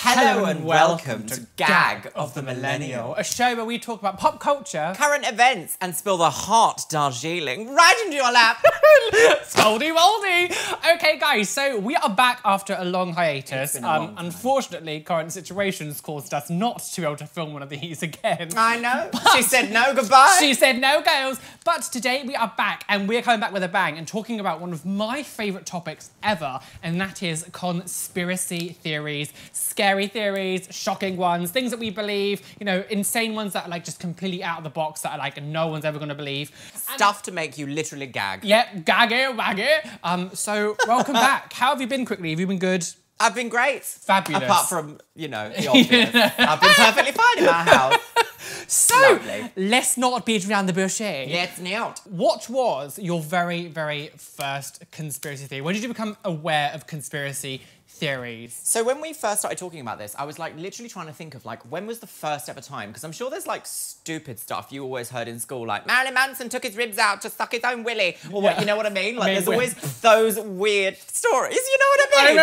Hello and welcome to Gag of the Millennial, a show where we talk about pop culture, current events, and spill the hot Darjeeling right into your lap. Scaldy moldy. Okay, guys, so we are back after a long hiatus. Unfortunately, current situations caused us not to be able to film one of these again. I know. She said no goodbye. She said no, girls. But today we are back, and we're coming back with a bang and talking about one of my favourite topics ever, and that is conspiracy theories. Scary theories, shocking ones, things that we believe, you know, insane ones that are like just completely out of the box that are like no one's ever gonna believe. Stuff to make you literally gag. Yep, gag it, wag it. So welcome back. How have you been quickly? Have you been good? I've been great. Fabulous. Apart from, you know, the obvious. I've been perfectly fine in my house. So, let's not beat around the bush here. Let's not. What was your very, very first conspiracy theory? When did you become aware of conspiracy theories? So when we first started talking about this, I was like literally trying to think of like, when was the first ever time? Because I'm sure there's like stupid stuff you always heard in school, like Marilyn Manson took his ribs out to suck his own willy, or what, you know what I mean? Like there's always those weird stories, you know what I mean?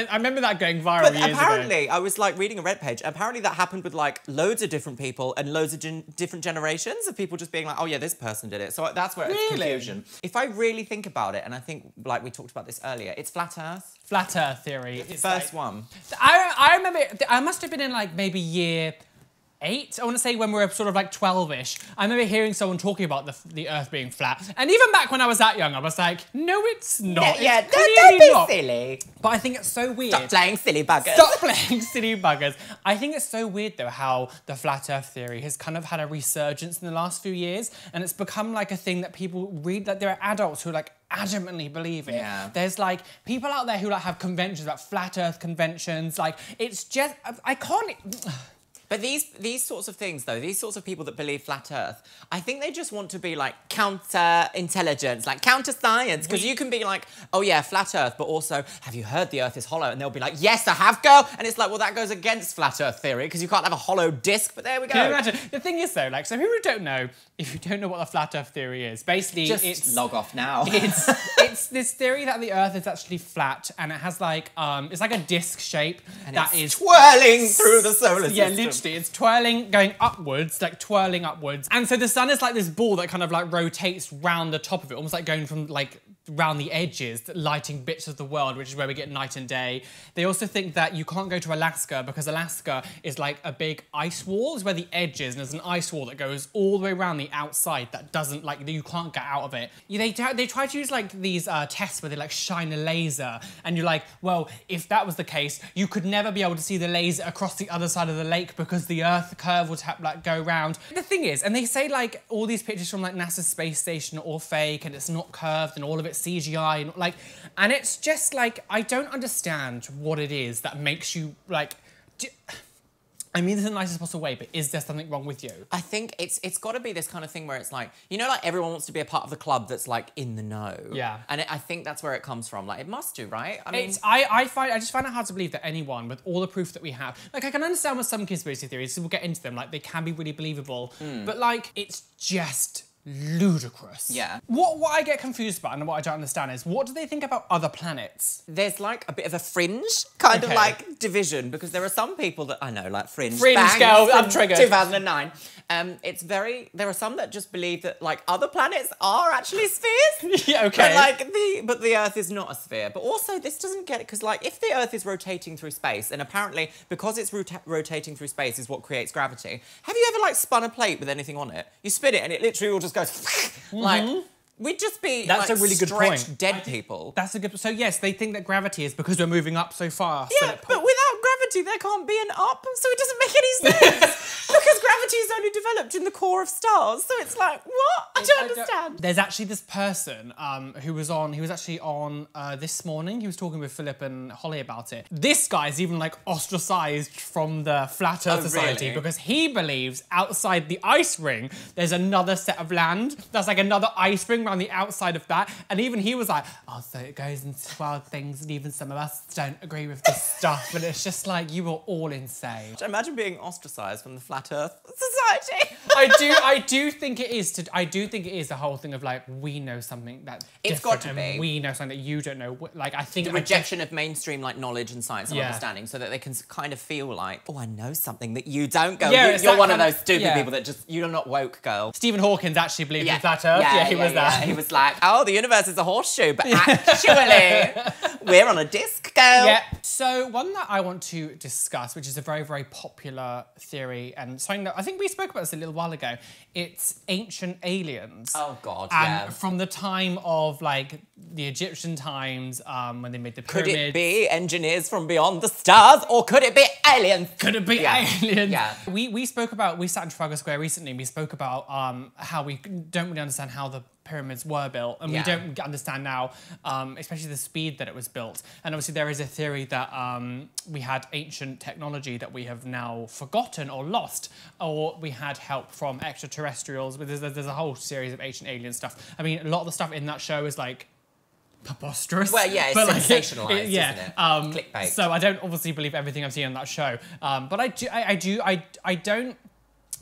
I remember that going viral years ago. Apparently, I was like reading a Reddit page, apparently that happened with like loads of different people and loads of different generations of people just being like, oh yeah, this person did it. So that's where it's confusion. If I really think about it, and I think like we talked about this earlier, it's flat earth. Flat earth theory. It's first one. I remember, I must have been in like maybe year 8, I want to say, when we were sort of like 12-ish. I remember hearing someone talking about the earth being flat. And even back when I was that young, I was like, no, it's not. Yeah, don't be silly. But I think it's so weird. Stop playing silly buggers. Stop playing silly buggers. I think it's so weird, though, how the flat earth theory has kind of had a resurgence in the last few years. And it's become like a thing that people read, that there are adults who like adamantly believe it. Yeah. There's like people out there who like have conventions, about flat earth conventions. Like, it's just, I can't... But these sorts of things, though, these sorts of people that believe flat earth, I think they just want to be like counter-intelligence, like counter-science, because you can be like, oh yeah, flat earth, but also, have you heard the earth is hollow? And they'll be like, yes, I have, girl. And it's like, well, that goes against flat earth theory, because you can't have a hollow disc, but there we go. Can you imagine? The thing is, though, like, so people who don't know, if you don't know what the flat earth theory is, basically just log off now. It's this theory that the earth is actually flat, and it has like, it's like a disc shape and that is twirling through the solar system. Yeah, literally. It's twirling, going upwards, like twirling upwards. And so the sun is like this ball that kind of like rotates round the top of it, almost like going from like round the edges, lighting bits of the world, which is where we get night and day. They also think that you can't go to Alaska because Alaska is like a big ice wall, is where the edge is, and there's an ice wall that goes all the way around the outside that doesn't, like, you can't get out of it. They try to use like these tests where they like shine a laser, and you're like, well, if that was the case, you could never be able to see the laser across the other side of the lake because the earth curve would have like go round. The thing is, and they say like all these pictures from like NASA's space station are all fake and it's not curved and all of it's CGI and like, and it's just like, I don't understand what it is that makes you like, I mean this in the nicest possible way, but is there something wrong with you? I think it's got to be this kind of thing where it's like, you know, like everyone wants to be a part of the club that's like in the know. Yeah. And I think that's where it comes from. Like, it must do, right? I mean, I just find it hard to believe that anyone, with all the proof that we have, like I can understand with some conspiracy theories, so we'll get into them, like they can be really believable, but like it's just ludicrous. Yeah. What I get confused about and what I don't understand is, what do they think about other planets? There's like a bit of a fringe kind of like division, because there are some people that I know, like fringe girl, I'm triggered. 2009. There are some that just believe that like other planets are actually spheres. Yeah, okay. But the Earth is not a sphere. But also this doesn't get it, because like if the Earth is rotating through space, and apparently because it's rotating through space is what creates gravity. Have you ever like spun a plate with anything on it? You spin it and it literally all just goes like. We'd just be That's a really good point. Dead people. That's a good. So yes, they think that gravity is because we're moving up so fast. Yeah, but without gravity, there can't be an up, so it doesn't make any sense. Because gravity is only developed in the core of stars, so it's like, what? I don't understand. There's actually this person who was actually on this morning. He was talking with Philip and Holly about it. This guy's even like ostracized from the Flat Earth Society because he believes outside the ice ring, there's another set of land. That's like another ice ring around the outside of that. And even he was like, oh, so it goes into wild things, and even some of us don't agree with this stuff. And it's just like, Like, you were all insane. Imagine being ostracized from the Flat Earth Society. I do think it is the whole thing of like, we know something that's It's different, got to and be. we know something that you don't know. Like, I think The rejection of mainstream like knowledge and science and Yeah. understanding, so that they can kind of feel like, oh, I know something that you don't. Go, Yeah, it's you're that one of kind those of- stupid yeah. people that just you're not woke, girl. Stephen Hawkins actually believed in flat Earth. Yeah, he was that. He was like, oh, the universe is a horseshoe, but actually, we're on a disc, girl. Yeah. So one that I want to discuss, which is a very, very popular theory and something that I think we spoke about this a little while ago. It's ancient aliens. Oh God, And yeah. from the time of like the Egyptian times, when they made the Could pyramids. it be engineers from beyond the stars, or could it be aliens? Could it be aliens? Yeah. We sat in Trafalgar Square recently and we spoke about how we don't really understand how the pyramids were built, and we don't understand now, especially the speed that it was built. And obviously there is a theory that we had ancient technology that we have now forgotten or lost, or we had help from extraterrestrials. But there's a whole series of ancient alien stuff. I mean, a lot of the stuff in that show is like preposterous. Well, yeah, it's but, sensationalized, isn't it? Clickbait. So I don't obviously believe everything I've seen on that show, but I don't.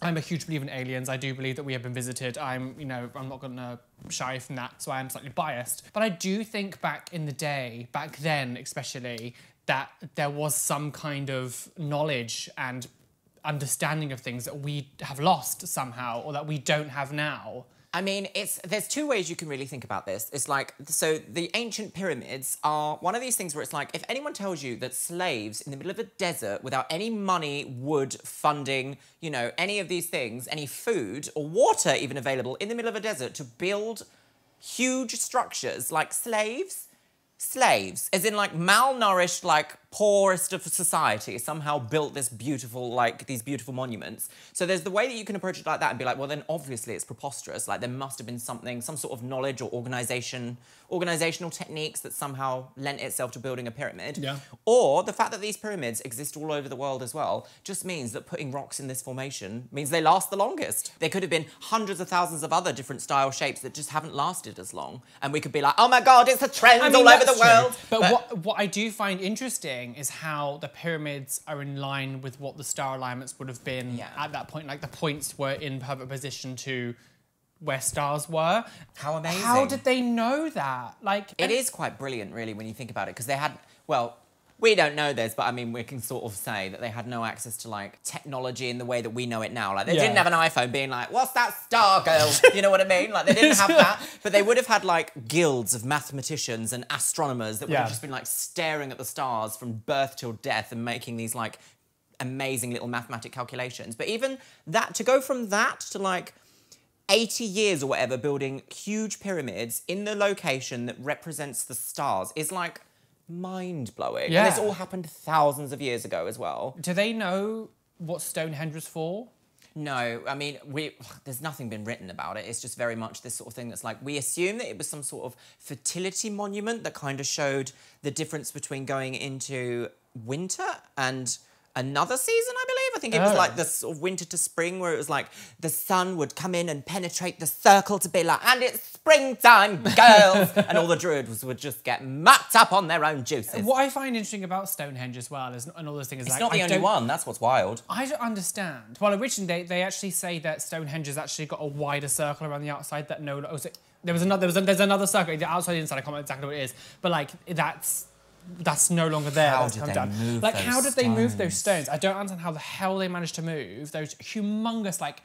I'm a huge believer in aliens. I do believe that we have been visited. I'm not going to shy from that, so I am slightly biased. But I do think back in the day, back then especially, that there was some kind of knowledge and understanding of things that we have lost somehow, or that we don't have now. I mean, there's two ways you can really think about this. It's like, so the ancient pyramids are one of these things where it's like, if anyone tells you that slaves in the middle of a desert without any money, wood, funding, any of these things, any food or water even available in the middle of a desert to build huge structures like slaves, as in like malnourished, like poorest of society somehow built this beautiful, like these beautiful monuments. So there's the way that you can approach it like that and be like, well, then obviously it's preposterous. Like there must have been something, some sort of knowledge or organizational techniques that somehow lent itself to building a pyramid. Yeah. Or the fact that these pyramids exist all over the world as well just means that putting rocks in this formation means they last the longest. There could have been hundreds of thousands of other different style shapes that just haven't lasted as long. And we could be like, oh my God, it's a trend all over the world. But what I do find interesting is how the pyramids are in line with what the star alignments would have been at that point. Like the points were in perfect position to where stars were. How amazing. How did they know that? Like, it is quite brilliant, really, when you think about it, because they had, well, we don't know this, but I mean, we can sort of say that they had no access to like technology in the way that we know it now. Like they didn't have an iPhone being like, what's that star, girl? You know what I mean? Like they didn't have that, but they would have had like guilds of mathematicians and astronomers that would have just been like staring at the stars from birth till death and making these like amazing little mathematic calculations. But even that, to go from that to like 80 years or whatever building huge pyramids in the location that represents the stars is like mind-blowing. Yeah. And this all happened thousands of years ago as well. do they know what Stonehenge was for? No, I mean, there's nothing been written about it. It's just very much this sort of thing that's like, we assume that it was some sort of fertility monument that kind of showed the difference between going into winter and another season, I believe. I think it was like the sort of winter to spring where it was like the sun would come in and penetrate the circle to be like, and it's springtime, girls. And all the druids would just get mucked up on their own juices. What I find interesting about Stonehenge as well is, and all those things, It's like, not the only one, that's what's wild. I don't understand. Well, originally they actually say that Stonehenge has actually got a wider circle around the outside that there's another circle, the outside, the inside, I can't remember exactly what it is, but like that's no longer there. How That's did come they down. move Like, those how did they move those stones? stones? I don't understand how the hell they managed to move those humongous, like,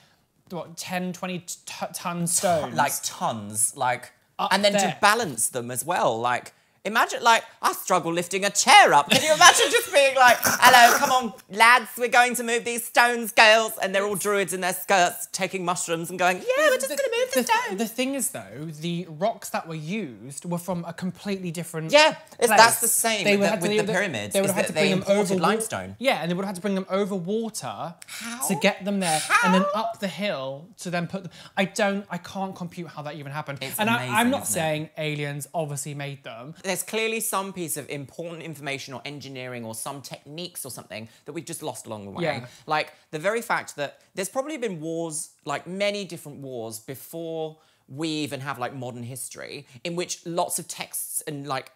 what, 10, 20 ton stones. Like tons, like, Up and then there. to balance them as well, like, imagine, like, I struggle lifting a chair up. Can you imagine just being like, hello, come on, lads, we're going to move these stones, girls. And they're all druids in their skirts taking mushrooms and going, yeah, we're just going to move the stones. The thing is, though, the rocks that were used were from a completely different Yeah, place. that's the same They with would the have to- pyramids, They would is have had that to they bring them imported over limestone. Yeah, and they would have had to bring them over water How? to get them there, and then up the hill to then put them. I can't compute how that even happened. It's and amazing, I'm not isn't it? saying aliens obviously made them. There's clearly some piece of important information or engineering or some techniques or something that we've just lost along the way. Yeah. Like the very fact that there's probably been wars, like many different wars before we even have like modern history in which lots of texts and like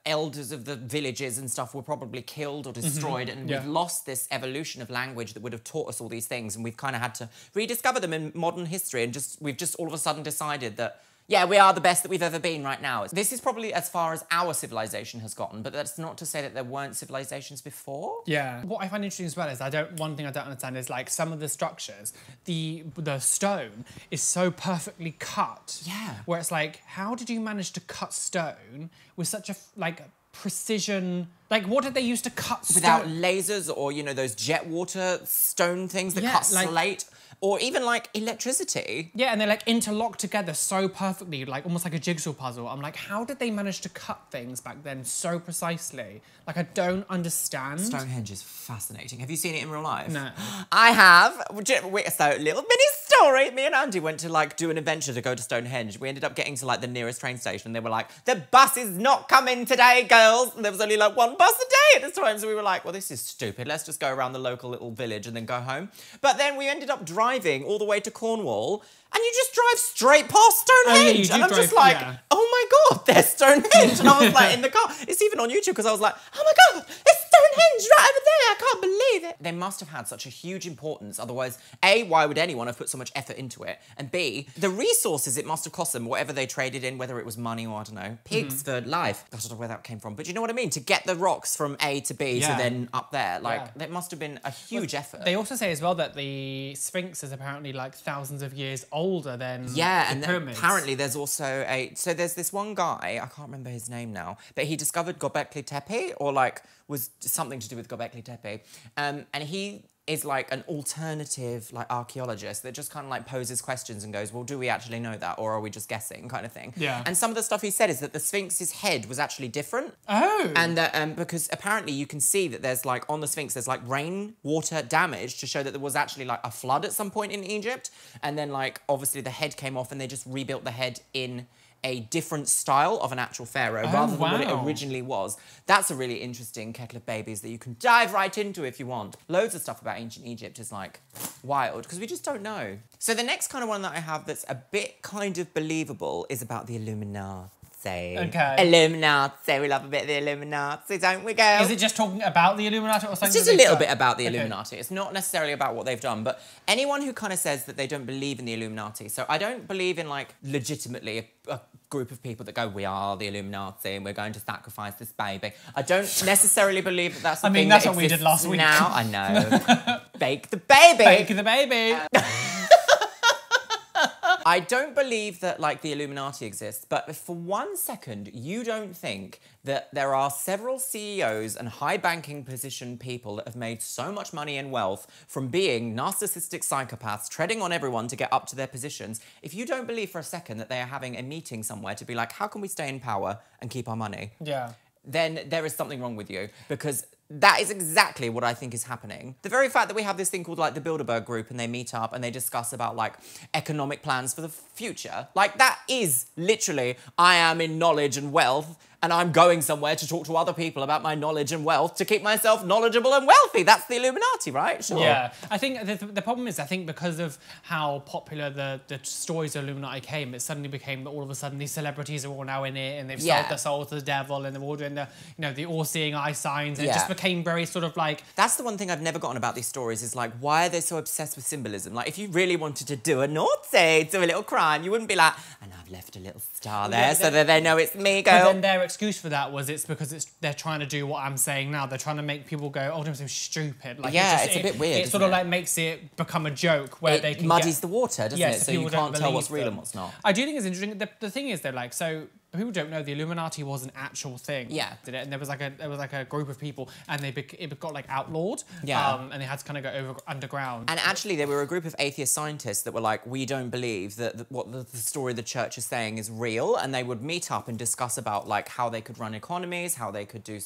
elders of the villages and stuff were probably killed or destroyed, and we've lost this evolution of language that would have taught us all these things, and we've kind of had to rediscover them in modern history, and we've just all of a sudden decided that, yeah, we are the best that we've ever been right now. This is probably as far as our civilization has gotten, but that's not to say that there weren't civilizations before. Yeah. What I find interesting as well is one thing I don't understand is like some of the structures, the stone is so perfectly cut. Yeah. Where it's like, how did you manage to cut stone with such a precision? Like, what did they use to cut stone? Without lasers or, you know, those jet water stone things that cut slate. Or even, like, electricity. Yeah, and they're, like, interlocked together so perfectly, like, almost like a jigsaw puzzle. I'm like, how did they manage to cut things back then so precisely? Like, I don't understand. Stonehenge is fascinating. Have you seen it in real life? No. I have. So, little mini story. Me and Andy went to, like, do an adventure to go to Stonehenge. We ended up getting to, like, the nearest train station. They were like, the bus is not coming today, girls. And there was only, like, one bus a day at this time. So we were like, well, this is stupid. Let's just go around the local little village and then go home. But then we ended up driving all the way to Cornwall, and you just drive straight past Stonehenge. And I'm just like, oh my God, there's Stonehenge. And I was like in the car. It's even on YouTube because I was like, oh my God, it's Stonehenge right over there. I can't believe it. They must have had such a huge importance. Otherwise, A, why would anyone have put so much effort into it? And B, the resources it must have cost them, whatever they traded in, whether it was money or I don't know, pigs for life. I don't know where that came from. But you know what I mean? To get the rocks from A to B to then up there, like, that must have been a huge effort. They also say as well that the Sphinx is apparently like thousands of years older than the pyramids. Apparently there's also so there's this one guy, I can't remember his name now, but he discovered Göbekli Tepe, or like was something to do with Göbekli Tepe, and he is like an alternative like archaeologist that just kind of like poses questions and goes, well, do we actually know that, or are we just guessing, kind of thing. Yeah. And some of the stuff he said is that the Sphinx's head was actually different. Oh. And that because apparently you can see that there's like on the Sphinx there's like rainwater damage to show that there was actually like a flood at some point in Egypt, and then like obviously the head came off and they just rebuilt the head in a different style of an actual pharaoh rather than what it originally was. That's a really interesting kettle of babies that you can dive right into if you want. Loads of stuff about ancient Egypt is like wild because we just don't know. So the next kind of one that I have that's a bit kind of believable is about the Illuminati. Okay. Illuminati. We love a bit of the Illuminati, don't we, girl? Is it just talking about the Illuminati or something? It's just a little bit about the Illuminati. It's not necessarily about what they've done, but anyone who kind of says that they don't believe in the Illuminati. So I don't believe in, like, legitimately a group of people that go, we are the Illuminati and we're going to sacrifice this baby. I don't necessarily believe that that's the thing that's that what we did last week. Now, I know. Bake the baby. Bake the baby. I don't believe that, like, the Illuminati exists, but if for 1 second you don't think that there are several CEOs and high-banking position people that have made so much money and wealth from being narcissistic psychopaths, treading on everyone to get up to their positions, if you don't believe for a second that they are having a meeting somewhere to be like, how can we stay in power and keep our money? Yeah. Then there is something wrong with you, because that is exactly what I think is happening. The very fact that we have this thing called like the Bilderberg Group and they meet up and they discuss about like economic plans for the future, like that is literally, I am in knowledge and wealth and I'm going somewhere to talk to other people about my knowledge and wealth to keep myself knowledgeable and wealthy. That's the Illuminati, right? Sure. Yeah. I think the problem is, I think because of how popular the stories of Illuminati came, it suddenly became that all of a sudden these celebrities are all now in it and they've sold their soul to the devil and they're all doing the, you know, the all-seeing eye signs, and it just became very sort of like... That's the one thing I've never gotten about these stories is like, why are they so obsessed with symbolism? Like, if you really wanted to do a naughty, do a little crime, you wouldn't be like, and I've left a little star there so that they know it's me, girl. But then their excuse for that was it's because they're trying to do what I'm saying now. They're trying to make people go, oh, I'm so stupid. Like, it's a bit weird. It sort of like makes it become a joke where they can muddies the water, doesn't it? So you can't tell what's real and what's not. I do think it's interesting. The thing is, though, like, so people don't know the Illuminati was an actual thing. Yeah. Did it? And there was like a group of people, and it got like outlawed. Yeah. And they had to kind of go underground. And actually, there were a group of atheist scientists that were like, we don't believe that what the story the church is saying is real, and they would meet up and discuss about like how they could run economies, how they could do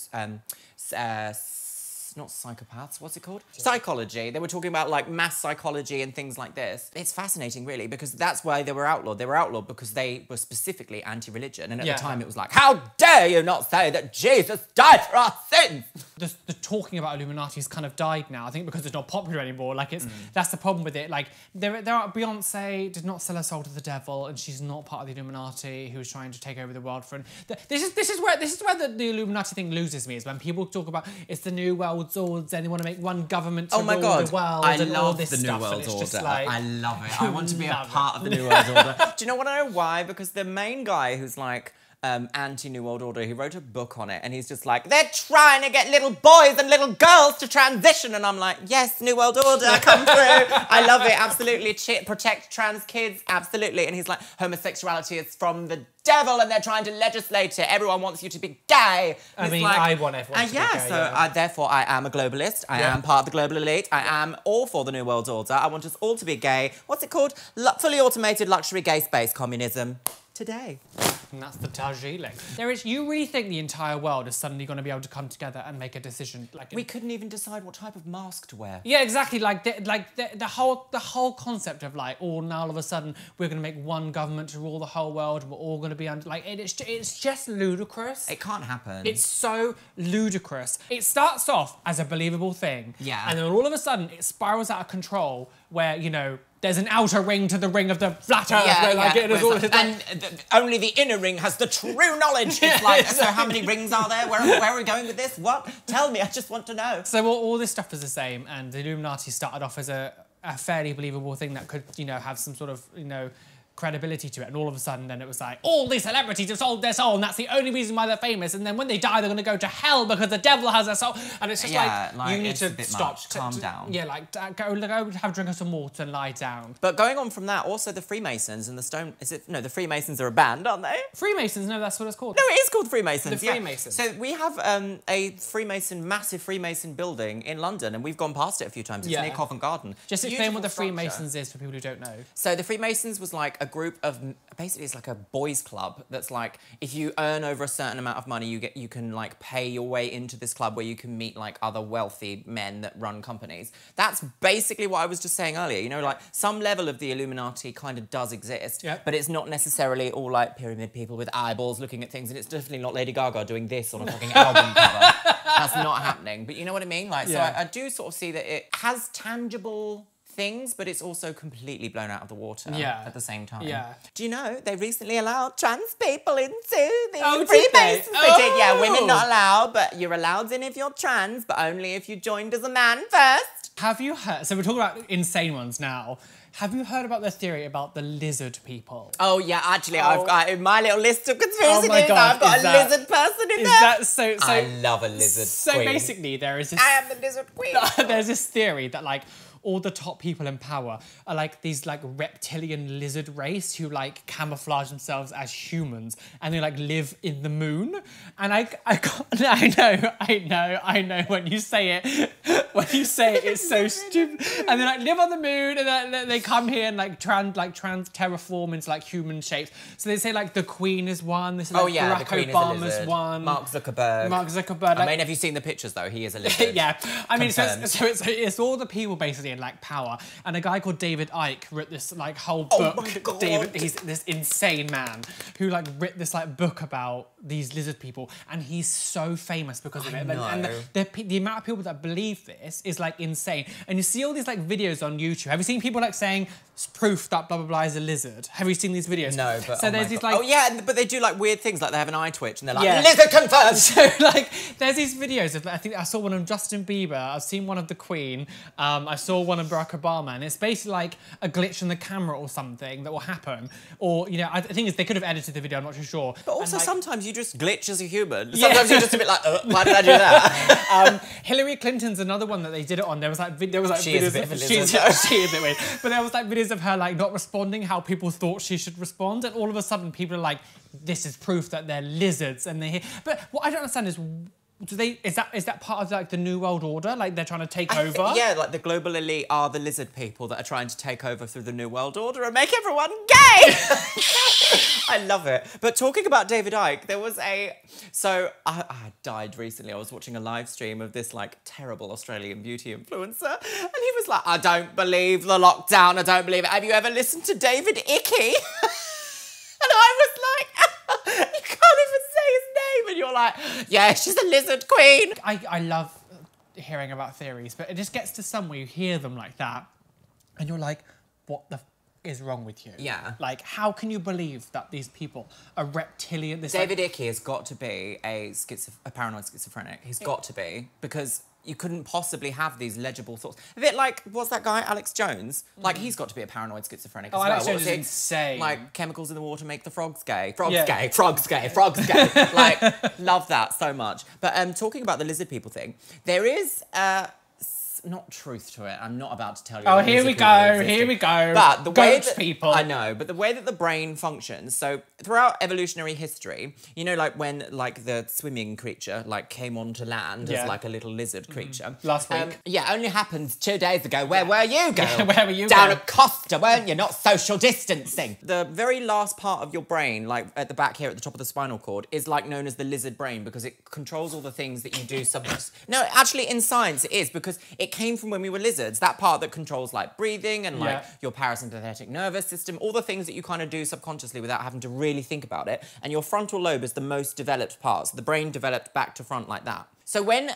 It's not psychopaths, what's it called? Psychology. They were talking about like mass psychology and things like this. It's fascinating, really, because that's why they were outlawed. They were outlawed because they were specifically anti-religion. And at the time it was like, how dare you not say that Jesus died for our sins? The talking about Illuminati's kind of died now. I think because it's not popular anymore. Like that's the problem with it. Like there are Beyonce did not sell her soul to the devil, and she's not part of the Illuminati who's trying to take over the world for. This is where the Illuminati thing loses me, is when people talk about it's the new world order and they want to make one government to rule the world. I and love all this the new stuff, world and it's order. just like, I love it. I want to be a part of the new world order. Do you know what I know why? Because the main guy who's like anti-New World Order, he wrote a book on it, and he's just like, they're trying to get little boys and little girls to transition, and I'm like, yes, New World Order, come through. I love it, absolutely. Protect trans kids, absolutely. And he's like, homosexuality is from the devil, and they're trying to legislate it. Everyone wants you to be gay. I mean, like, I want everyone to be gay. So therefore, I am a globalist. I am part of the global elite. I am all for the New World Order. I want us all to be gay. What's it called? Fully automated luxury gay space communism. Today. And that's the Darjeeling. You really think the entire world is suddenly going to be able to come together and make a decision? Like we couldn't even decide what type of mask to wear. Yeah, exactly. The whole concept of like, oh, now all of a sudden we're going to make one government to rule the whole world, and we're all going to be under like it's just ludicrous. It can't happen. It's so ludicrous. It starts off as a believable thing, and then all of a sudden it spirals out of control, where there's an outer ring to the ring of the flat Earth. Only the inner ring has the true knowledge. It's like, so how many rings are there? Where are we going with this? What? Tell me, I just want to know. So all this stuff is the same, and the Illuminati started off as a fairly believable thing that could, have some sort of, credibility to it, and all of a sudden then it was like, all these celebrities have sold their soul, and that's the only reason why they're famous, and then when they die they're going to go to hell because the devil has their soul, and it's just like you need to stop. Calm down. Yeah, like go have a drink of some water and lie down. But going on from that, also the Freemasons and the Stone, the Freemasons are a band, aren't they? Freemasons, no, that's what it's called. No, it is called Freemasons. The Freemasons. So we have a massive Freemason building in London, and we've gone past it a few times. It's near Covent Garden. Just explain what the Freemasons is for people who don't know. So the Freemasons was like a group of, basically it's like a boys club that's like, if you earn over a certain amount of money, you can like pay your way into this club where you can meet like other wealthy men that run companies. That's basically what I was just saying earlier. Like some level of the Illuminati kind of does exist, but it's not necessarily all like pyramid people with eyeballs looking at things, and it's definitely not Lady Gaga doing this on a fucking album cover. That's not happening. But you know what I mean? Like, so I do sort of see that it has tangible things, but it's also completely blown out of the water at the same time. Yeah. Do you know they recently allowed trans people into the Freemasons? They did, yeah. Women not allowed, but you're allowed in if you're trans, but only if you joined as a man first. Have you heard? So we're talking about insane ones now. Have you heard about the theory about the lizard people? Oh yeah, actually, I've got in my little list of conspiracy my news, God, I've got a lizard person in there. Is that so? I love a lizard queen. So basically, there is this. I am the lizard queen. There's this theory that like all the top people in power are like these like reptilian lizard race who like camouflage themselves as humans, and they like live in the moon. And I know when you say it, it's so stupid. And they like live on the moon, and they come here and like trans terraform into like human shapes. So they say like the Queen is one. They say like Barack Obama's one. Mark Zuckerberg. I mean, have you seen the pictures though? He is a lizard. Yeah, I mean, so it's all the people basically in like power, and a guy called David Icke wrote this like whole book. Oh my God. David, he's this insane man who like wrote this like book about these lizard people, and he's so famous because of it. And the amount of people that believe this is like insane. And you see all these like videos on YouTube. Have you seen people like saying it's proof that blah blah blah is a lizard? Have you seen these videos? No, but so there's these like but they do like weird things, like they have an eye twitch and they're like lizard confirmed. So like there's these videos of, I think I saw one of Justin Bieber, I've seen one of the Queen, I saw one of Barack Obama, and it's basically like a glitch in the camera or something that will happen. Or, I think they could have edited the video, I'm not too sure. But also sometimes you just glitch as a human. Sometimes you're just a bit like, why did I do that? Hillary Clinton's another one that they did it on. There was like she videos is a bit of a lizard. She is a bit weird. But there was like videos of her like not responding how people thought she should respond, and all of a sudden people are like, this is proof that they're lizards, and they're here. But what I don't understand is, Is that part of like the New World Order? Like they're trying to take over? Yeah, like the global elite are the lizard people that are trying to take over through the New World Order and make everyone gay. I love it. But talking about David Icke, there was I died recently. I was watching a live stream of this like terrible Australian beauty influencer, and he was like, "I don't believe the lockdown. I don't believe it. Have you ever listened to David Icke?" And I was like, "You can't even say his name," and you're like, "Yeah, she's a lizard queen." I love hearing about theories, but it just gets to some where you hear them like that, and you're like, "What the is wrong with you?" Yeah. Like, how can you believe that these people are reptilian? David Icke has got to be a paranoid schizophrenic. He's got to be, because you couldn't possibly have these legible thoughts. A bit like, what's that guy, Alex Jones? Like, he's got to be a paranoid schizophrenic as well. Alex Jones is insane. Like, chemicals in the water make the frogs gay. Frogs gay, frogs gay, frogs gay. Like, love that so much. But talking about the lizard people thing, there is... not truth to it. I'm not about to tell you. Oh, here we go. But the way that people. I know, but the way that the brain functions. So throughout evolutionary history, you know, like when like the swimming creature like came onto land as like a little lizard creature. Last week. Yeah, only happened 2 days ago. Where were you, girl? Yeah, where were you? Down at Costa, weren't you? Not social distancing. The very last part of your brain, like at the back here at the top of the spinal cord, is like known as the lizard brain because it controls all the things that you do. No, actually, in science, it is because it came from when we were lizards, that part that controls like breathing and like your parasympathetic nervous system, all the things that you kind of do subconsciously without having to really think about it. And your frontal lobe is the most developed part. So the brain developed back to front like that. So when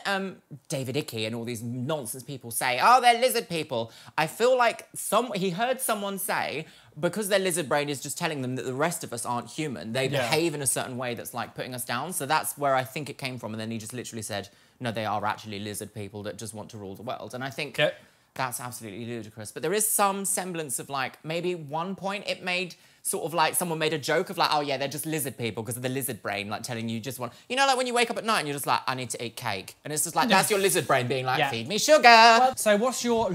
David Icke and all these nonsense people say, oh, they're lizard people, I feel like he heard someone say, because their lizard brain is just telling them that the rest of us aren't human, they behave in a certain way that's like putting us down. So that's where I think it came from. And then he just literally said, no, they are actually lizard people that just want to rule the world. And I think that's absolutely ludicrous. But there is some semblance of like, maybe one point it made sort of like someone made a joke of like, oh yeah, they're just lizard people because of the lizard brain, like telling you just want, you know, like when you wake up at night and you're just like, I need to eat cake. And it's just like, that's your lizard brain being like, feed me sugar. Well, so what's your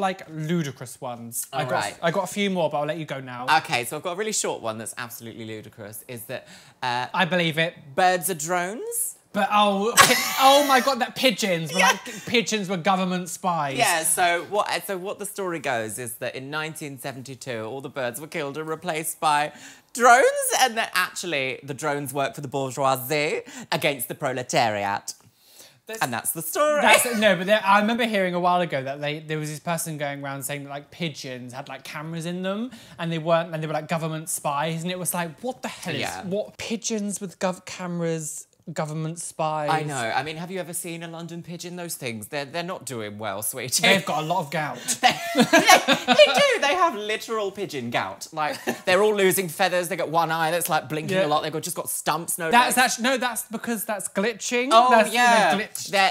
like ludicrous ones? I got a few more, but I'll let you go now. Okay, so I've got a really short one that's absolutely ludicrous, is that... I believe it. Birds are drones. But oh my God, that pigeons were like pigeons were government spies. Yeah. So what the story goes is that in 1972, all the birds were killed and replaced by drones, and that actually the drones work for the bourgeoisie against the proletariat. And that's the story. I remember hearing a while ago that there was this person going around saying that like pigeons had like cameras in them, and they weren't, and they were like government spies, and it was like, what the hell is what pigeons with cameras? Government spies. I know. I mean, have you ever seen a London pigeon? Those things, they're not doing well, sweetie. They've got a lot of gout. they do. They have literal pigeon gout. Like, they're all losing feathers. They got one eye that's like blinking a lot. They've just got stumps. That's because that's glitching. Oh,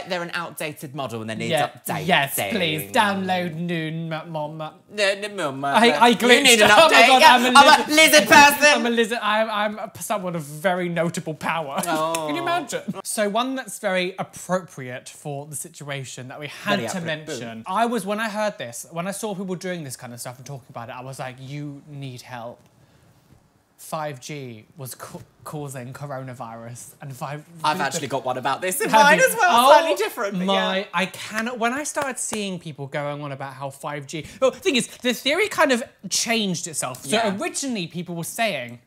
they're an outdated model and they need updating. Yes, please download Noon Mom. I glitched. You need an update. Oh my God, I'm a lizard person. I'm a lizard. I'm someone of very notable power. Oh. Can you imagine? So one that's very appropriate for the situation that we had to mention. When I heard this, when I saw people doing this kind of stuff and talking about it, I was like, you need help. 5G was causing coronavirus, and I've actually got one about this in mine as well, slightly different. But I cannot. When I started seeing people going on about how 5G, well, the thing is, the theory kind of changed itself. So originally, people were saying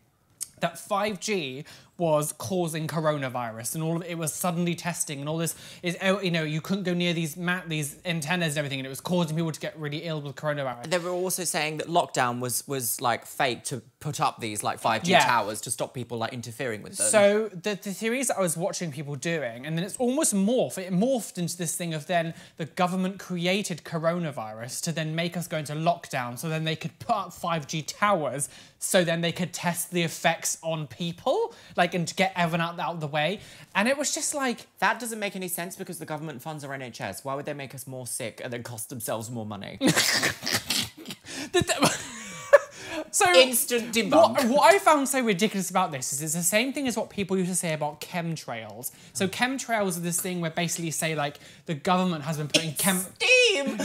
that 5G was causing coronavirus, and all of it was suddenly testing, and all this is, you know, you couldn't go near these antennas and everything, and it was causing people to get really ill with coronavirus. They were also saying that lockdown was like fake to put up these like 5G towers to stop people like interfering with them. So the theories that I was watching people doing, and then it's almost morphed into this thing of then the government created coronavirus to then make us go into lockdown, so then they could put up 5G towers, so then they could test the effects on people, like, and to get everyone out of the way. And it was just like... That doesn't make any sense because the government funds our NHS. Why would they make us more sick and then cost themselves more money? So instant debunk. What I found so ridiculous about this is it's the same thing as what people used to say about chemtrails. So chemtrails are this thing where basically say like the government has been putting steam.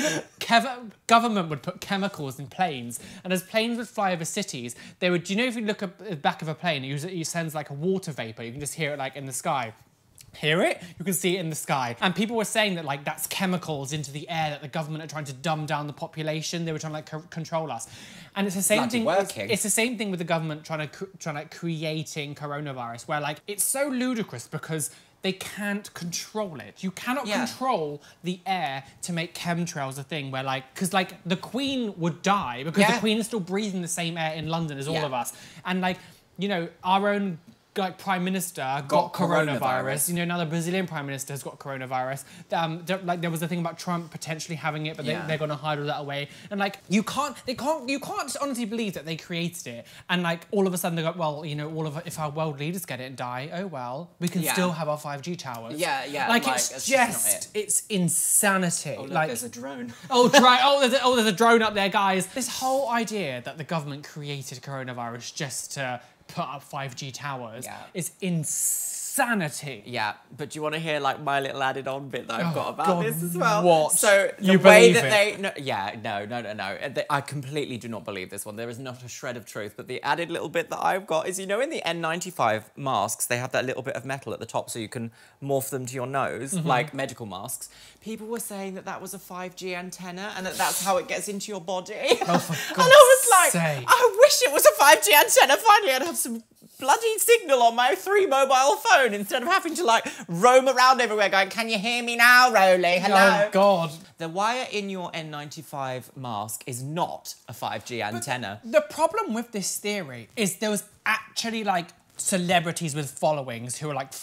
Government would put chemicals in planes, and as planes would fly over cities, they would. You know, if you look at the back of a plane, it sends like a water vapor. You can just hear it like in the sky. hear it, you can see it in the sky. And people were saying that like that's chemicals into the air, that the government are trying to dumb down the population. They were trying to like control us. And it's the same thing. It's the same thing with the government trying to creating coronavirus, where like it's so ludicrous because they can't control it. You cannot control the air to make chemtrails a thing where like, because like the Queen would die because the Queen is still breathing the same air in London as all of us. And like, you know, our own like Prime Minister got coronavirus. You know, now the Brazilian Prime Minister has got coronavirus. Like there was a thing about Trump potentially having it, but they're going to hide all that away. And like you can't honestly believe that they created it. And like all of a sudden they go, well, you know, if our world leaders get it and die, oh well, we can still have our 5G towers. Like it's just it's insanity. Oh, look, like there's a drone. There's a drone up there, guys. This whole idea that the government created coronavirus just to put up 5G towers is insanity. Yeah, but do you want to hear like my little added on bit that I've got about this as well? What? So the way that no. I completely do not believe this one. There is not a shred of truth, but the added little bit that I've got is, you know, in the N95 masks, they have that little bit of metal at the top so you can morph them to your nose, like medical masks. People were saying that that was a 5G antenna and that's how it gets into your body. Oh, for God's and I was like, sake. I wish it was a 5G antenna. Finally, I'd have some bloody signal on my 3 mobile phone instead of having to like roam around everywhere going, can you hear me now, Roly? Hello? Oh, God. The wire in your N95 mask is not a 5G antenna. But the problem with this theory is there was actually like celebrities with followings who are like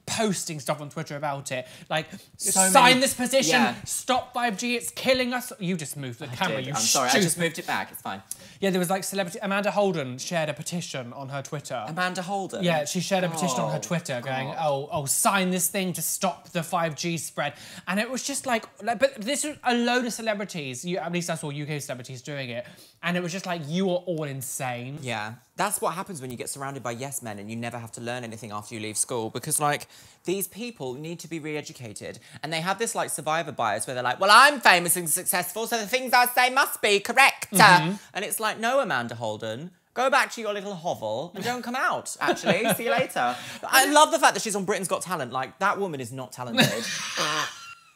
posting stuff on Twitter about it. Like, sign this petition, stop 5G, it's killing us. You just moved the camera, you I'm sorry, I just moved it back, it's fine. Yeah, there was like celebrity, Amanda Holden shared a petition on her Twitter. Amanda Holden? Yeah, she shared a petition on her Twitter going, oh, sign this thing to stop the 5G spread. And it was just like but this was a load of celebrities, at least I saw UK celebrities doing it. And it was just like, you are all insane. Yeah. That's what happens when you get surrounded by yes men and you never have to learn anything after you leave school, because like these people need to be re-educated and they have this like survivor bias where they're like, well, I'm famous and successful, so the things I say must be correct. And it's like, no, Amanda Holden, go back to your little hovel and don't come out, actually. See you later. I love the fact that she's on Britain's Got Talent. Like, that woman is not talented.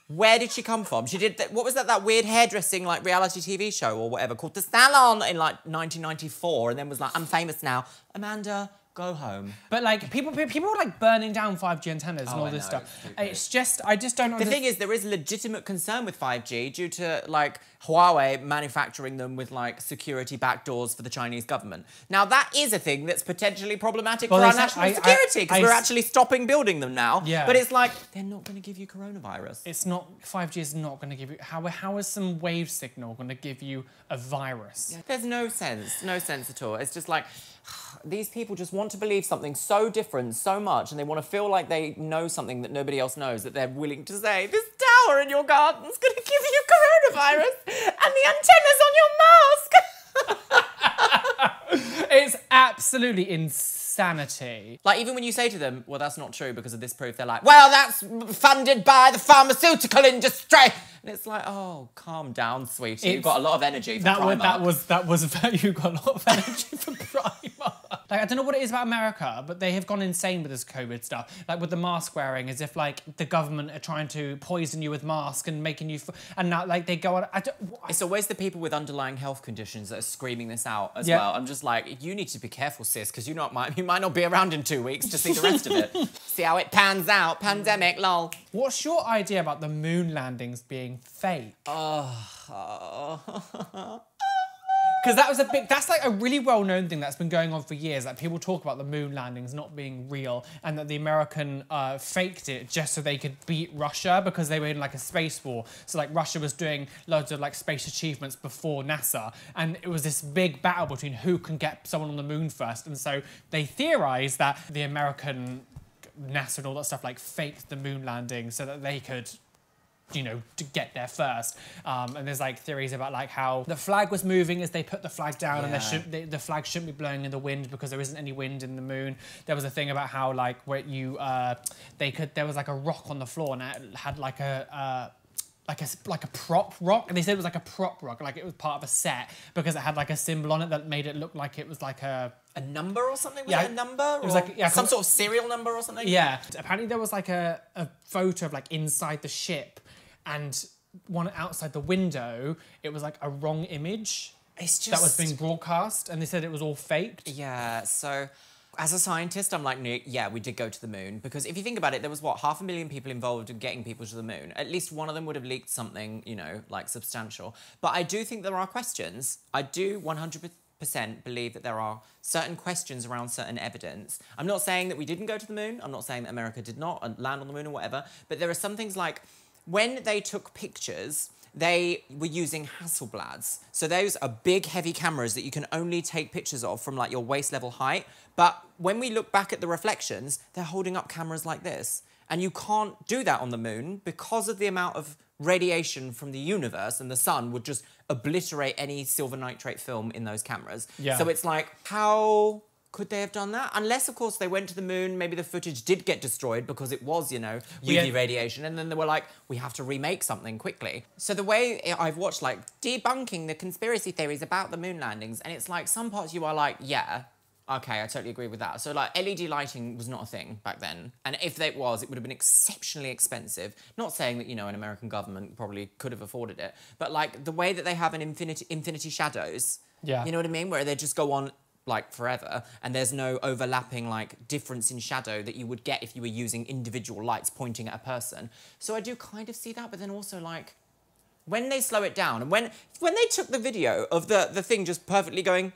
Where did she come from? She did, what was that weird hairdressing, like, reality TV show or whatever called The Salon in, like, 1994, and then was like, I'm famous now. Amanda, go home. But, like, people were, like, burning down 5G antennas and all this stuff. It's just, I just don't understand. The thing is, there is legitimate concern with 5G due to, like, Huawei manufacturing them with, like, security backdoors for the Chinese government. Now, that is a thing that's potentially problematic for our national security, because we're actually stopping building them now. Yeah. But it's like, they're not going to give you coronavirus. It's not, 5G is not going to give you, how is some wave signal going to give you a virus? Yeah, there's no sense at all. It's just like, these people just want to believe something so different so much, and they want to feel like they know something that nobody else knows, that they're willing to say, this tower in your garden's going to give you coronavirus and the antenna's on your mask. It's absolutely insanity. Like, even when you say to them, well, that's not true because of this proof, they're like, well, that's funded by the pharmaceutical industry. And it's like, oh, calm down, sweetie. You've got a lot of energy for Primark. You've got a lot of energy for Primark. Like, I don't know what it is about America, but they have gone insane with this COVID stuff. Like, with the mask wearing, as if, like, the government are trying to poison you with masks and making you... And now, like, they go on... It's always the people with underlying health conditions that are screaming this out as well. I'm just like, you need to be careful, sis, because you might not be around in 2 weeks to see the rest of it. See how it pans out. Pandemic, lol. What's your idea about the moon landings being fake? Because that's like a really well-known thing that's been going on for years. Like, people talk about the moon landings not being real, and that the American faked it just so they could beat Russia because they were in like a space war. So like Russia was doing loads of like space achievements before NASA, and it was this big battle between who can get someone on the moon first. And so they theorized that the American NASA and all that stuff like faked the moon landing so that they could, you know, to get there first. And there's like theories about like how the flag was moving as they put the flag down, and the flag shouldn't be blowing in the wind because there isn't any wind in the moon. There was a thing about how like where you there was like a rock on the floor, and it had like a prop rock, and they said it was like a prop rock, like it was part of a set because it had like a symbol on it that made it look like it was like a A number or something? Was Yeah. it a number? It was like some sort of serial number or something? Yeah. Apparently there was like a photo of like inside the ship, and one outside the window, it was like a wrong image. It's just... that was being broadcast, and they said it was all faked. Yeah, so as a scientist, I'm like, yeah, we did go to the moon. Because if you think about it, there was, what, 500,000 people involved in getting people to the moon. At least one of them would have leaked something, you know, like substantial. But I do think there are questions. I do 100% believe that there are certain questions around certain evidence. I'm not saying that we didn't go to the moon. I'm not saying that America did not land on the moon or whatever. But there are some things like, when they took pictures, they were using Hasselblads. So those are big, heavy cameras that you can only take pictures of from like your waist level height. But when we look back at the reflections, they're holding up cameras like this. And you can't do that on the moon because of the amount of radiation from the universe, and the sun would just obliterate any silver nitrate film in those cameras. Yeah. So it's like, how could they have done that? Unless, of course, they went to the moon, maybe the footage did get destroyed because it was, you know, UV radiation, and then they were like, we have to remake something quickly. So the way I've watched, like, debunking the conspiracy theories about the moon landings, and it's like, some parts you are like, yeah, okay, I totally agree with that. So, like, LED lighting was not a thing back then. And if it was, it would have been exceptionally expensive. Not saying that, you know, an American government probably could have afforded it, but, like, the way that they have an infinity shadows, Yeah. you know what I mean? Where they just go on, like, forever, and there's no overlapping, like, difference in shadow that you would get if you were using individual lights pointing at a person. So I do kind of see that, but then also, like, when they slow it down, and when they took the video of the thing just perfectly going,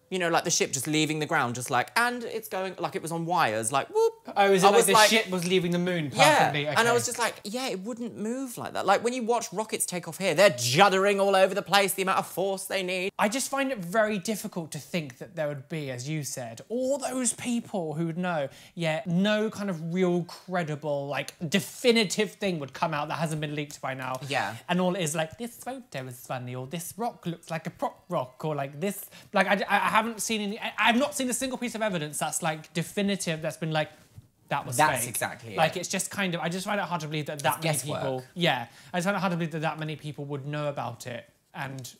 you know, like the ship just leaving the ground, just like, and it's going, like it was on wires, like, whoop. Oh, is it like the ship was leaving the moon perfectly? Yeah, okay. and I was just like, yeah, it wouldn't move like that. Like, when you watch rockets take off here, they're juddering all over the place, the amount of force they need. I just find it very difficult to think that there would be, as you said, all those people who would know, yet no kind of real credible, like, definitive thing would come out that hasn't been leaked by now. Yeah. And all it is like, this photo is funny, or this rock looks like a prop rock, or like this, like, I haven't seen any, I've not seen a single piece of evidence that's like definitive, that's been like, that was That's fake. exactly it. Like, it's just kind of, I just find it hard to believe that that many guesswork. people, yeah, I just find it hard to believe that that many people would know about it and,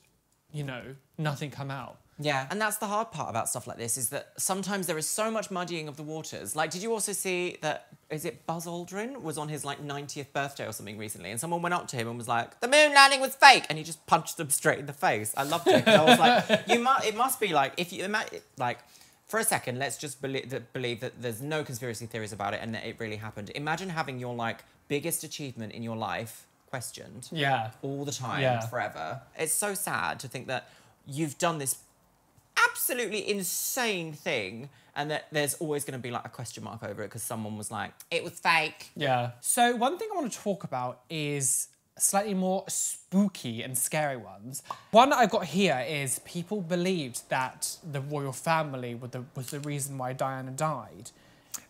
you know, nothing come out. Yeah, and that's the hard part about stuff like this, is that sometimes there is so much muddying of the waters. Like, did you also see that, is it Buzz Aldrin was on his, like, 90th birthday or something recently, and someone went up to him and was like, the moon landing was fake, and he just punched them straight in the face. I loved it, 'cause I was like, it must be, like, if you imagine, like, for a second, let's just believe that there's no conspiracy theories about it and that it really happened. Imagine having your, like, biggest achievement in your life questioned. Yeah. All the time, forever. It's so sad to think that you've done this absolutely insane thing and that there's always going to be, like, a question mark over it because someone was like, it was fake. Yeah. So one thing I want to talk about is slightly more spooky and scary ones. One that I've got here is people believed that the royal family was the reason why Diana died.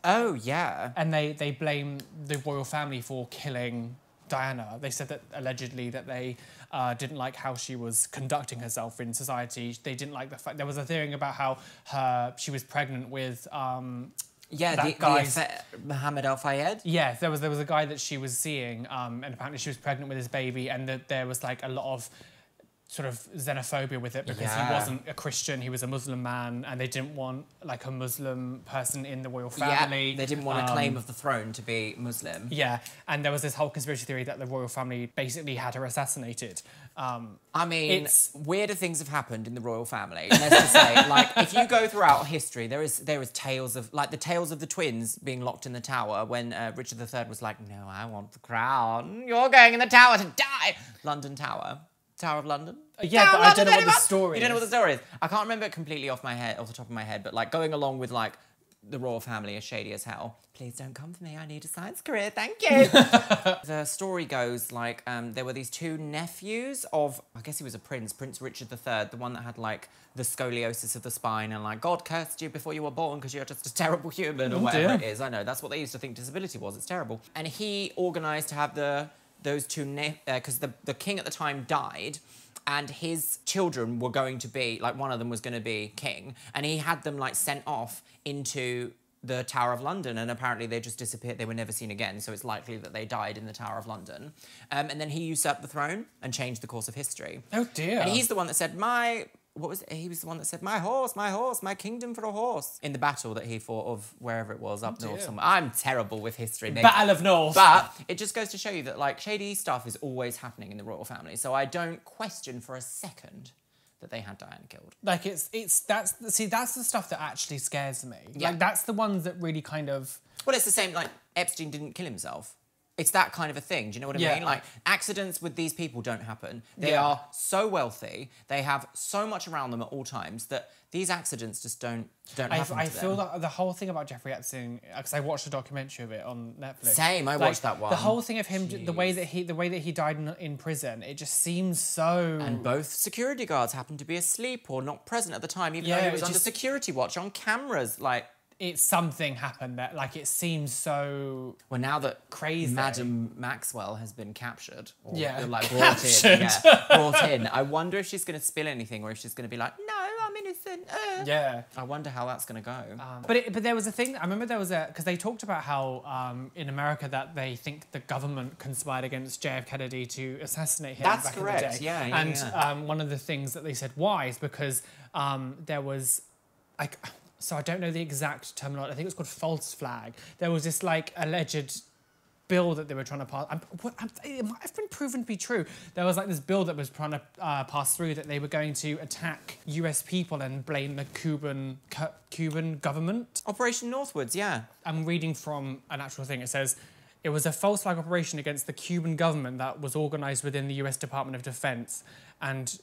Oh, yeah. And they blame the royal family for killing Diana. They said that allegedly that they didn't like how she was conducting herself in society. They didn't like the fact, there was a theory about how she was pregnant with yeah, Mohammed Al Fayed. Yeah, there was a guy that she was seeing, and apparently she was pregnant with his baby, and that there was like a lot of sort of xenophobia with it because he wasn't a Christian, he was a Muslim man, and they didn't want like a Muslim person in the royal family. Yeah, they didn't want a claim of the throne to be Muslim. Yeah, and there was this whole conspiracy theory that the royal family basically had her assassinated. I mean, weirder things have happened in the royal family. Let's just say, like, if you go throughout history, there is tales of, like, the tales of the twins being locked in the tower when Richard III was like, no, I want the crown. You're going in the tower to die. London Tower. Tower of London? Yeah, but I don't know what the story is. You don't know what the story is? I can't remember it completely off the top of my head, but, like, going along with, like, the royal family is shady as hell. Please don't come for me, I need a science career, thank you. The story goes, like, there were these two nephews of, I guess he was a prince, Prince Richard III, the one that had, like, the scoliosis of the spine and, like, God cursed you before you were born because you're just a terrible human or whatever it is. I know, that's what they used to think disability was, it's terrible. And he organised to have those two, because the king at the time died, and his children were going to be, like, one of them was going to be king, and he had them, like, sent off into the Tower of London, and apparently they just disappeared. They were never seen again, so it's likely that they died in the Tower of London. And then he usurped the throne and changed the course of history. Oh, dear. And he's the one that said, my what was it? He was the one that said, my horse, my kingdom for a horse. In the battle that he fought of wherever it was, up north somewhere. I'm terrible with history. Battle of North. But it just goes to show you that like shady stuff is always happening in the royal family. So I don't question for a second that they had Diana killed. Like that's the stuff that actually scares me. Yeah. Like that's the ones that really kind of... Well, it's the same, like Epstein didn't kill himself. It's that kind of a thing. Do you know what I mean? Like, accidents with these people don't happen. They are so wealthy. They have so much around them at all times that these accidents just don't happen I feel that the whole thing about Jeffrey Epstein, because I watched a documentary of it on Netflix. Same, I watched that one. The whole thing of him, the way that he died in prison, it just seems so... And both security guards happened to be asleep or not present at the time, even though he was under security watch on cameras. Like, it's something happened that, like, it seems so... Well, now that crazy. Madam Maxwell has been captured, or like Captured. brought in, I wonder if she's going to spill anything, or if she's going to be like, no, I'm innocent. Yeah. I wonder how that's going to go. But there was a thing, I remember there was because they talked about how in America that they think the government conspired against JF Kennedy to assassinate him That's back correct. in the day. Yeah, And one of the things that they said why is because there was, like... So I don't know the exact terminology. I think it was called false flag. There was this like alleged bill that they were trying to pass. It might have been proven to be true. There was like this bill that was trying to pass through that they were going to attack US people and blame the Cuban government. Operation Northwoods, yeah. I'm reading from an actual thing. It says, it was a false flag operation against the Cuban government that was organised within the US Department of Defense and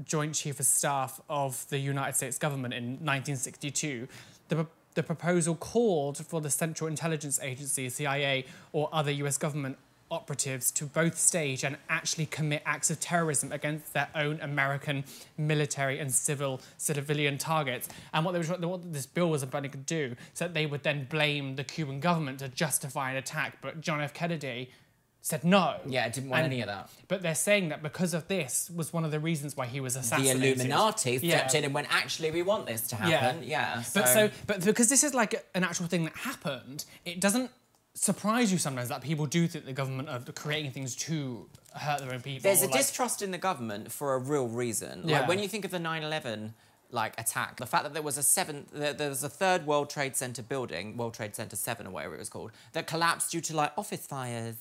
Joint Chief of Staff of the United States government in 1962. The proposal called for the Central Intelligence Agency, CIA, or other US government operatives to both stage and actually commit acts of terrorism against their own American military and civilian targets. And what this bill was about to do, so that they would then blame the Cuban government to justify an attack. But John F. Kennedy said no. Yeah, didn't want any of that. But they're saying that because of this was one of the reasons why he was assassinated. The Illuminati stepped in and went, actually, we want this to happen. Yeah. But because this is like an actual thing that happened, it doesn't surprise you sometimes that people do think the government are creating things to hurt their own people. There's a distrust in the government for a real reason. Like when you think of the 9/11 attack, the fact that there was a third World Trade Center building, World Trade Center 7 or whatever it was called, that collapsed due to office fires.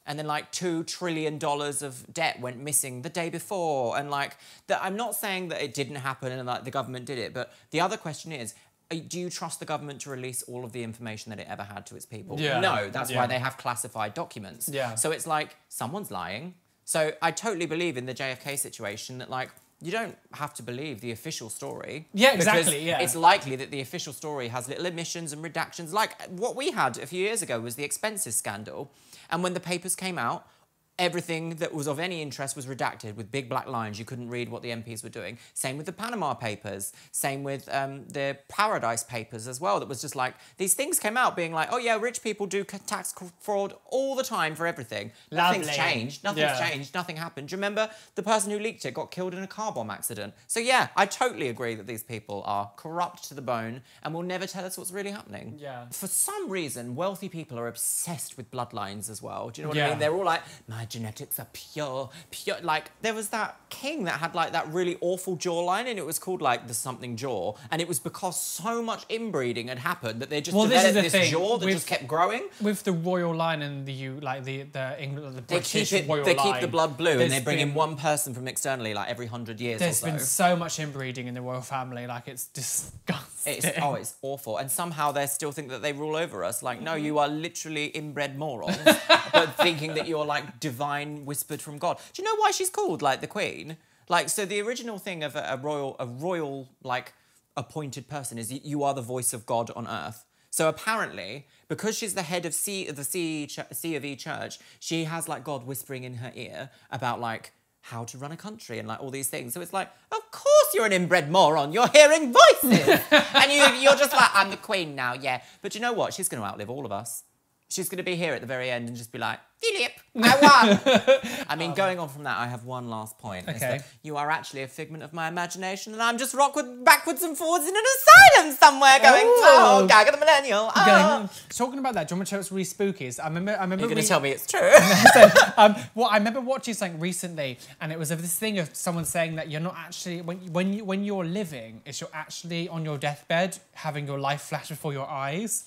And then $2 trillion of debt went missing the day before. And I'm not saying that it didn't happen and the government did it, but the other question is, do you trust the government to release all of the information that it ever had to its people? Yeah. No, that's why they have classified documents. Yeah. So it's like, someone's lying. So I totally believe in the JFK situation that you don't have to believe the official story. Yeah, exactly, yeah. It's likely that the official story has little omissions and redactions. Like what we had a few years ago was the expenses scandal. And when the papers came out, everything that was of any interest was redacted with big black lines. You couldn't read what the MPs were doing. Same with the Panama Papers. Same with the Paradise Papers as well. That was just these things came out being oh yeah, rich people do tax fraud all the time for everything. Nothing's changed. Nothing's changed. Nothing happened. Do you remember the person who leaked it got killed in a car bomb accident? So yeah, I totally agree that these people are corrupt to the bone and will never tell us what's really happening. Yeah. For some reason, wealthy people are obsessed with bloodlines as well. Do you know what I mean? They're all my genetics are pure. There was that king that had that really awful jawline, and it was called the something jaw, and it was because so much inbreeding had happened that they just developed this jaw that just kept growing. With the royal line and the England, the British royal line, they keep the blood blue, and they bring in one person from externally every 100 years. There's been so much inbreeding in the royal family, it's disgusting. It's awful, and somehow they still think that they rule over us. No, you are literally inbred morons, but thinking that you're divine whispered from God. Do you know why she's called the Queen? So the original thing of a royal appointed person is you are the voice of God on earth. So apparently, because she's the head of the C of E Church, she has God whispering in her ear about how to run a country and all these things. So it's of course you're an inbred moron. You're hearing voices, and you're just I'm the Queen now, yeah. But you know what? She's going to outlive all of us. She's going to be here at the very end and just be like, Philip, I won. I mean, going on from that, I have one last point. Is that you are actually a figment of my imagination and I'm just backwards and forwards in an asylum somewhere going, oh, Gag of the Millennial. Oh. Talking about that, do you want me to tell you what's really spooky? I remember You're going to tell me it's true. Well, I remember watching something recently and it was of this thing of someone saying that you're not actually, when you're living, it's you're actually on your deathbed having your life flash before your eyes.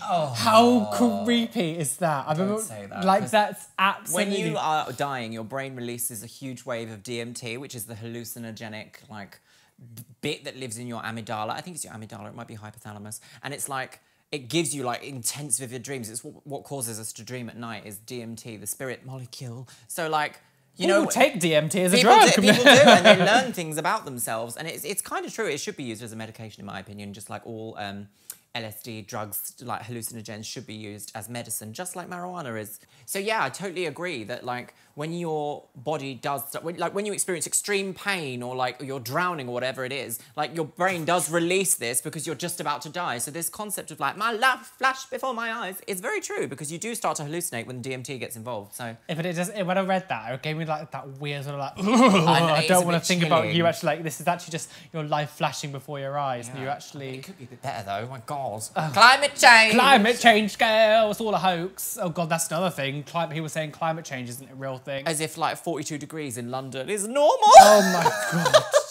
Oh, how creepy is that? I remember, say that, like, that's absolutely... When you are dying, your brain releases a huge wave of DMT, which is the hallucinogenic, like, bit that lives in your amygdala. I think it's your amygdala, it might be hypothalamus. And it's like, it gives you, like, intense, vivid dreams. It's what causes us to dream at night is DMT, the spirit molecule. So, like... You know, take DMT as a drug. People do, and they learn things about themselves. And it's kind of true. It should be used as a medication, in my opinion, just like all... LSD, drugs, like hallucinogens should be used as medicine, just like marijuana is. So yeah, I totally agree that like when your body does, when you experience extreme pain or like you're drowning or whatever it is, like your brain does release this because you're just about to die. So this concept of like my life flashed before my eyes is very true because you do start to hallucinate when DMT gets involved. So when I read that, it gave me like that weird sort of like, I don't want to think about you actually like this is actually just your life flashing before your eyes. Yeah. And you actually... I mean, it could be a bit better though, my God. Climate change! Climate change scale, it's all a hoax. Oh God, that's another thing. People saying climate change isn't a real thing. As if like 42 degrees in London is normal! Oh my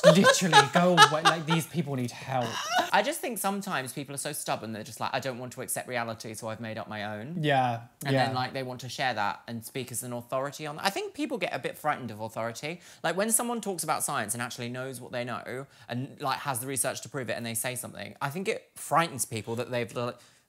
God, literally, go away. Like these people need help. I just think sometimes people are so stubborn, they're just like, I don't want to accept reality, so I've made up my own. Yeah. And then like they want to share that and speak as an authority on that. I think people get a bit frightened of authority. Like when someone talks about science and actually knows what they know and like has the research to prove it and they say something, I think it frightens people that they've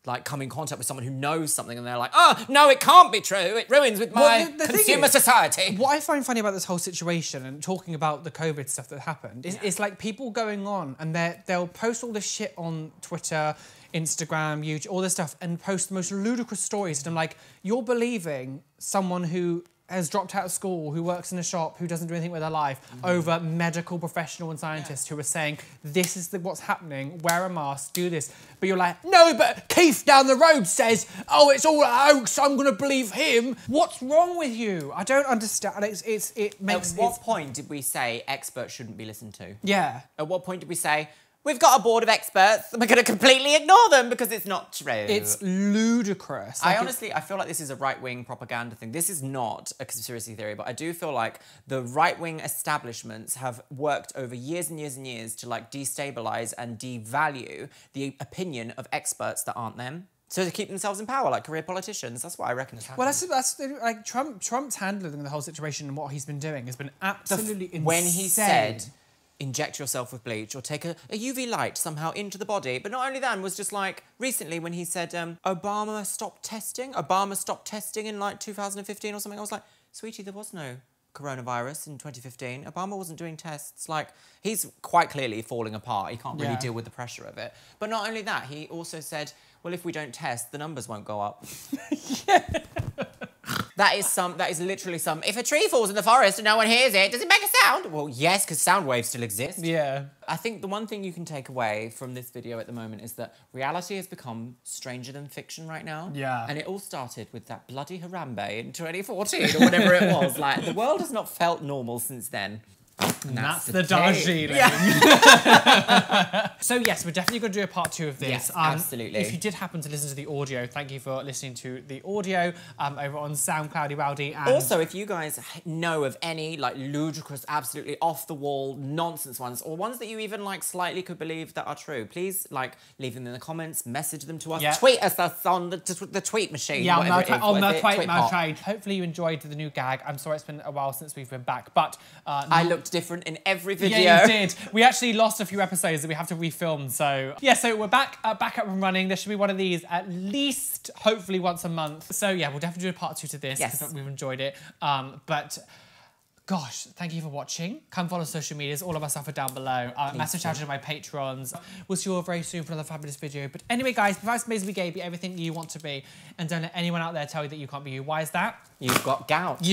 like come in contact with someone who knows something and they're like, oh, no, it can't be true. It ruins with my consumer society. What I find funny about this whole situation and talking about the COVID stuff that happened is it's like people going on and they'll post all this shit on Twitter, Instagram, YouTube, all this stuff and post the most ludicrous stories. And I'm like, you're believing someone who has dropped out of school, who works in a shop, who doesn't do anything with their life, over medical professional and scientists who are saying, this is what's happening, wear a mask, do this. But you're like, no, but Keith down the road says, oh, it's all a hoax, I'm going to believe him. What's wrong with you? I don't understand. It makes... At what point did we say experts shouldn't be listened to? Yeah. At what point did we say, we've got a board of experts and we're going to completely ignore them because it's not true. It's ludicrous. Like I feel like this is a right-wing propaganda thing. This is not a conspiracy theory, but I do feel like the right-wing establishments have worked over years and years and years to like destabilise and devalue the opinion of experts that aren't them. So to keep themselves in power, like career politicians. That's what I reckon is happening. Well, that's like Trump's handling the whole situation and what he's been doing has been absolutely insane. When he said... inject yourself with bleach or take a UV light somehow into the body. But not only that, was just like recently when he said Obama stopped testing in like 2015 or something. I was like, sweetie, there was no coronavirus in 2015. Obama wasn't doing tests. Like, he's quite clearly falling apart. He can't really deal with the pressure of it. But not only that, he also said, well, if we don't test, the numbers won't go up. That is literally some... If a tree falls in the forest and no one hears it, does it make a sound? Well, yes, because sound waves still exist. Yeah. I think the one thing you can take away from this video at the moment is that reality has become stranger than fiction right now. Yeah. And it all started with that bloody Harambe in 2014 or whatever it was. Like, the world has not felt normal since then. And that's the Darjeeling. Yeah. So yes, we're definitely going to do a part 2 of this. Yes, absolutely. If you did happen to listen to the audio, thank you for listening to the audio over on SoundCloudy Rowdy. And also, if you guys know of any like ludicrous, absolutely off the wall nonsense ones, or ones that you even like slightly could believe that are true, please like leave them in the comments, message them to us, tweet us on the tweet machine. Yeah, on the tweet machine. Hopefully you enjoyed the new gag. I'm sorry it's been a while since we've been back, but I looked different in every video. Yeah, you did. We actually lost a few episodes that we have to refilm, so... Yeah, so we're back up and running. There should be one of these at least, hopefully, once a month. So yeah, we'll definitely do a part 2 to this, because we've enjoyed it. But... Gosh, thank you for watching. Come follow social medias. All of our stuff are down below. Massive shout out to my patrons. We'll see you all very soon for another fabulous video. But anyway, guys, the advice we gave you everything you want to be. And don't let anyone out there tell you that you can't be you. Why is that? You've got gout.